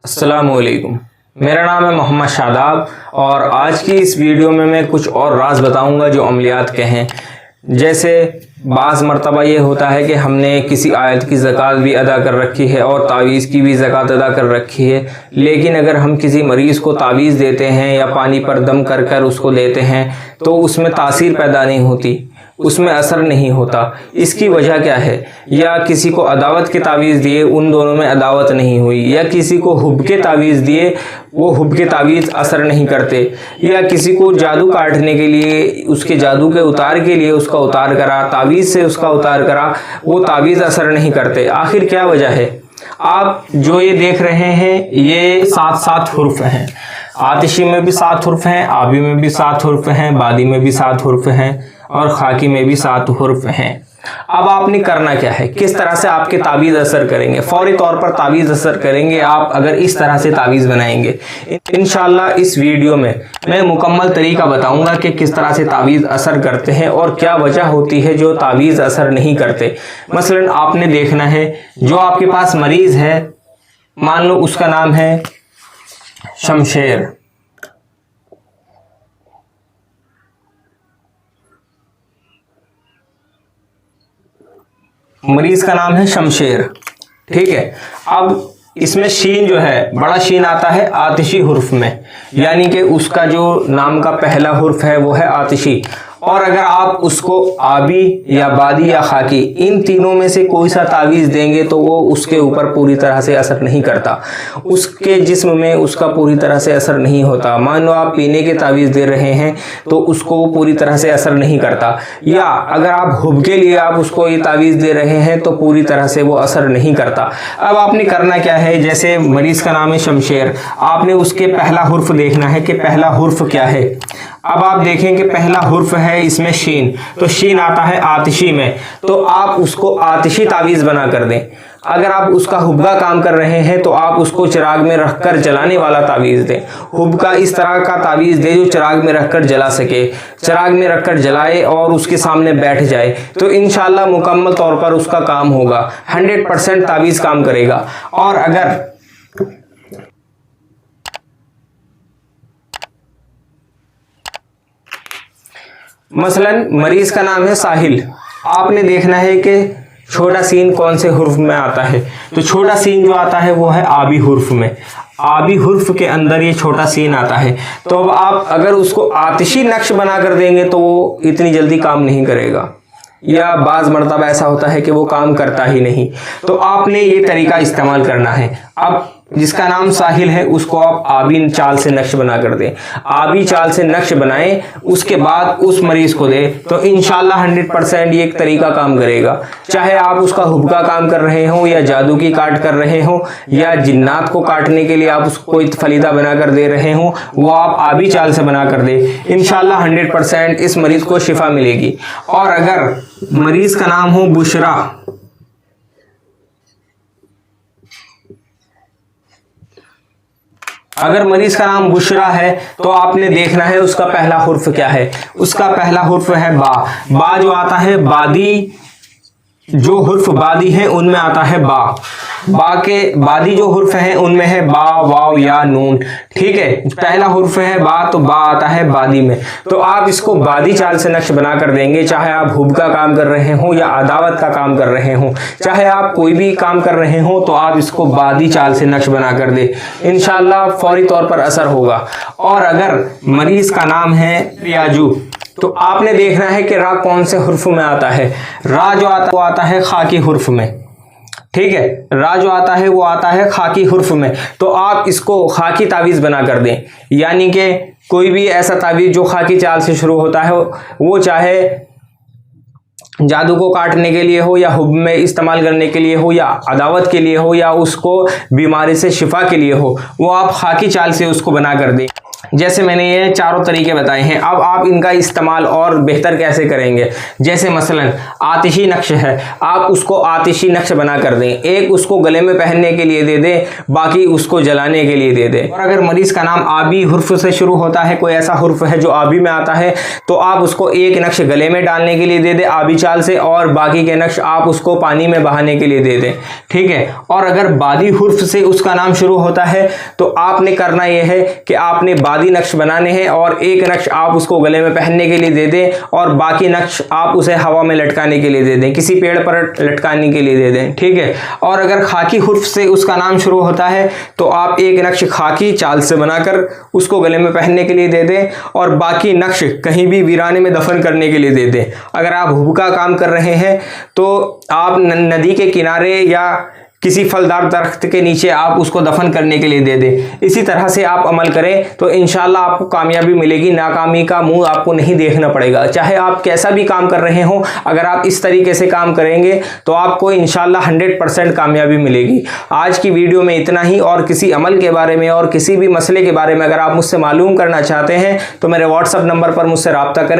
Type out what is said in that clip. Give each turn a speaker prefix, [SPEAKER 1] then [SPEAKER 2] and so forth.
[SPEAKER 1] अस्सलामुअलैकुम। मेरा नाम है मोहम्मद शादाब और आज की इस वीडियो में मैं कुछ और राज बताऊंगा जो अमलियात के हैं। जैसे बाज़ मरतबा ये होता है कि हमने किसी आयत की ज़कात भी अदा कर रखी है और तावीज़ की भी ज़कात अदा कर रखी है, लेकिन अगर हम किसी मरीज़ को तावीज़ देते हैं या पानी पर दम कर कर उसको देते हैं तो उसमें तासीर पैदा नहीं होती, उसमें असर नहीं होता। इसकी वजह क्या है? या किसी को अदावत के तावीज़ दिए, उन दोनों में अदावत नहीं हुई, या किसी को हुब के तावीज़ दिए, वो हुब के तावीज़ असर नहीं करते, या किसी को जादू काटने के लिए उसके जादू के उतार के लिए उसका उतार करा, तावीज़ से उसका उतार करा, वो तावीज़ असर नहीं करते। आखिर क्या वजह है? आप जो ये देख रहे हैं ये 7 हुर्फ हैं। आतिशी में भी 7 हुर्फ हैं, आबी में भी 7 हुर्फ हैं, बादी में भी 7 हुर्फ हैं और खाकी में भी 7 हुर्फ हैं। अब आपने करना क्या है, किस तरह से आपके तावीज़ असर करेंगे? फौरी तौर पर तावीज़ असर करेंगे आप अगर इस तरह से तावीज़ बनाएंगे। इंशाल्लाह इस वीडियो में मैं मुकम्मल तरीका बताऊंगा कि किस तरह से तावीज़ असर करते हैं और क्या वजह होती है जो तावीज़ असर नहीं करते। मसलन आपने देखना है, जो आपके पास मरीज़ है, मान लो उसका नाम है शमशेर, मरीज का नाम है शमशेर, ठीक है। अब इसमें शीन जो है, बड़ा शीन आता है आतिशी हुर्फ में, यानी कि उसका जो नाम का पहला हुर्फ है वो है आतिशी। और अगर आप उसको आबी या बादी या खाकी, इन तीनों में से कोई सा तावीज़ देंगे तो वो उसके ऊपर पूरी तरह से असर नहीं करता, उसके जिस्म में उसका पूरी तरह से असर नहीं होता। मान लो आप पीने के तावीज़ दे रहे हैं तो उसको वो पूरी तरह से असर नहीं करता, या अगर आप हुब के लिए आप उसको ये तावीज़ दे रहे हैं तो पूरी तरह से वो असर नहीं करता। अब आपने करना क्या है, जैसे मरीज़ का नाम है शमशेर, आपने उसके पहला हुर्फ देखना है कि पहला हुर्फ क्या है। अब आप देखें कि पहला हुर्फ है इसमें शीन, तो शीन आता है आतिशी में, तो आप उसको आतिशी तावीज़ बना कर दें। अगर आप उसका हुब्बा काम कर रहे हैं तो आप उसको चिराग में रखकर जलाने वाला तावीज़ दें। हुब्बा इस तरह का तावीज़ दें जो चिराग में रखकर जला सके, चिराग में रखकर जलाए और उसके सामने बैठ जाए, तो इंशाल्लाह मुकम्मल तौर पर उसका काम होगा, 100% तावीज़ काम करेगा। और अगर मसलन मरीज का नाम है साहिल, आपने देखना है कि छोटा सीन कौन से हुर्फ में आता है, तो छोटा सीन जो आता है वो है आबी हुर्फ में। आबी हुर्फ के अंदर ये छोटा सीन आता है। तो अब आप अगर उसको आतिशी नक्श बना कर देंगे तो वो इतनी जल्दी काम नहीं करेगा, या बाज़ मरतबा ऐसा होता है कि वो काम करता ही नहीं। तो आपने ये तरीका इस्तेमाल करना है। अब जिसका नाम साहिल है उसको आप आबी चाल से नक्श बना कर दें, आबी चाल से नक्श बनाएं, उसके बाद उस मरीज को दे, तो इंशाल्लाह 100% ये एक तरीका काम करेगा। चाहे आप उसका हुब्का काम कर रहे हो, या जादू की काट कर रहे हो, या जिन्नात को काटने के लिए आप उसको कोई फलीदा बना कर दे रहे हो, वो आप आबी चाल से बना कर दे, इंशाल्लाह 100% इस मरीज को शिफा मिलेगी। और अगर मरीज का नाम हो बुशरा, अगर मरीज का नाम बुशरा है तो आपने देखना है उसका पहला हुर्फ क्या है। उसका पहला हुर्फ है बा। बा जो आता है बादी, जो हुर्फ बादी है उनमें आता है बा। बा के बादी जो हुर्फ है उनमें है बा, वाव, या, नून, ठीक है। पहला हुर्फ है बा, तो बा आता है बादी में। तो आप इसको बादी चाल से नक्श बना कर देंगे, चाहे आप हुब का काम कर रहे हो या अदावत का काम कर रहे हो, चाहे आप कोई भी काम कर रहे हो, तो आप इसको बादी चाल से नक्श बना कर दे, इंशाल्लाह फौरी तौर पर असर होगा। और अगर मरीज का नाम है रियाजू, तो आपने देखना है कि रा कौन से हुर्फ में आता है। रा जो आता है वो आता है खाकी हुर्फ में, ठीक है। रा जो आता है वो आता है खाकी हुर्फ में। तो आप इसको खाकी तावीज़ बना कर दें, यानी कि कोई भी ऐसा तावीज़ जो खाकी चाल से शुरू होता है, वो चाहे जादू को काटने के लिए हो, या हुब में इस्तेमाल करने के लिए हो, या अदावत के लिए हो, या उसको बीमारी से शिफा के लिए हो, वो आप खाकी चाल से उसको बना कर दें। जैसे मैंने ये चारों तरीके बताए हैं, अब आप इनका इस्तेमाल और बेहतर कैसे करेंगे। जैसे मसलन आतिशी नक्श है, आप उसको आतिशी नक्श बना कर दें, एक उसको गले में पहनने के लिए दे दें, बाकी उसको जलाने के लिए दे दें। और अगर मरीज़ का नाम आबी हुर्फ से शुरू होता है, कोई ऐसा हुर्फ है जो आबी में आता है, तो आप उसको एक नक्श गले में डालने के लिए दे दें आबी चाल से, और बाकी के नक्श आप उसको पानी में बहाने के लिए दे दें, ठीक है। और अगर बादी हुर्फ से उसका नाम शुरू होता है, तो आपने करना यह है कि आपने बादी नक्श बनाने हैं और एक नक्श आप उसको गले में पहनने के लिए दे दें, और बाकी नक्श आप उसे हवा में लटकाने के लिए दे दें, किसी पेड़ पर लटकाने के लिए दे दें, ठीक है। और अगर खाकी हुर्फ से उसका नाम शुरू होता है, तो आप एक नक्श खाकी चाल से बनाकर उसको गले में पहनने के लिए दे दें, और बाकी नक्श कहीं भी वीराने में दफन करने के लिए दे दें। अगर आप हुब का काम कर रहे हैं, तो आप नदी के किनारे या किसी फलदार दरख्त के नीचे आप उसको दफन करने के लिए दे दें। इसी तरह से आप अमल करें तो इंशाल्लाह आपको कामयाबी मिलेगी, नाकामी का मुंह आपको नहीं देखना पड़ेगा। चाहे आप कैसा भी काम कर रहे हो, अगर आप इस तरीके से काम करेंगे तो आपको इंशाल्लाह 100% कामयाबी मिलेगी। आज की वीडियो में इतना ही, और किसी अमल के बारे में और किसी भी मसले के बारे में अगर आप मुझसे मालूम करना चाहते हैं तो मेरे व्हाट्सएप नंबर पर मुझसे रब्ता करें।